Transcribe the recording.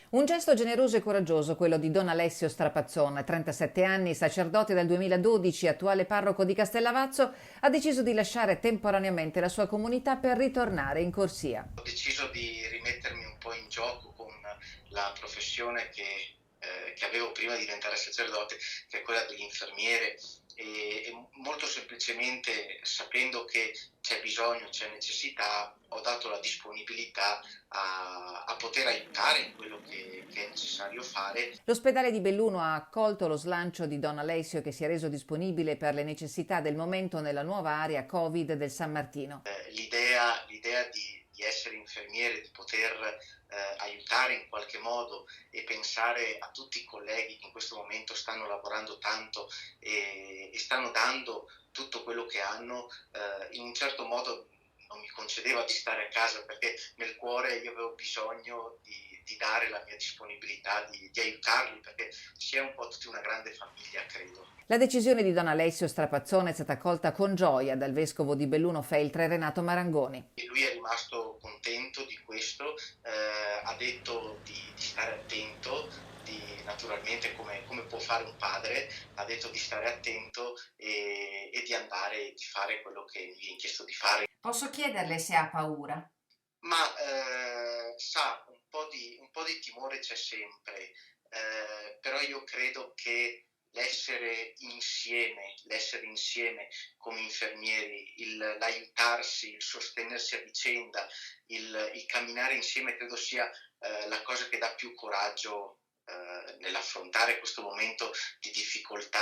Un gesto generoso e coraggioso, quello di Don Alessio Strapazzone, 37 anni, sacerdote dal 2012, attuale parroco di Castellavazzo, ha deciso di lasciare temporaneamente la sua comunità per ritornare in corsia. Ho deciso di rimettermi un po' in gioco con la professione che avevo prima di diventare sacerdote, che è quella dell'infermiere, e molto semplicemente sapendo che c'è bisogno, c'è necessità, ho dato la disponibilità a poter aiutare in quello che è necessario fare. L'ospedale di Belluno ha accolto lo slancio di Don Alessio che si è reso disponibile per le necessità del momento nella nuova area Covid del San Martino. L'idea di essere infermiere, di poter aiutare in qualche modo e pensare a tutti i colleghi che in questo momento stanno lavorando tanto e stanno dando tutto quello che hanno, in un certo modo non mi concedeva di stare a casa, perché nel cuore io avevo bisogno di dare la mia disponibilità, di aiutarli, perché si è un po' tutti una grande famiglia, credo. La decisione di Don Alessio Strapazzone è stata accolta con gioia dal vescovo di Belluno Feltre Renato Marangoni. E lui è rimasto contento di questo, ha detto di stare attento, naturalmente come può fare un padre, ha detto di stare attento e di andare, di fare quello che mi viene chiesto di fare. Posso chiederle se ha paura? Ma sa, un po' di timore c'è sempre, però io credo che l'essere insieme come infermieri, l'aiutarsi, il sostenersi a vicenda, il camminare insieme credo sia la cosa che dà più coraggio nell'affrontare questo momento di difficoltà.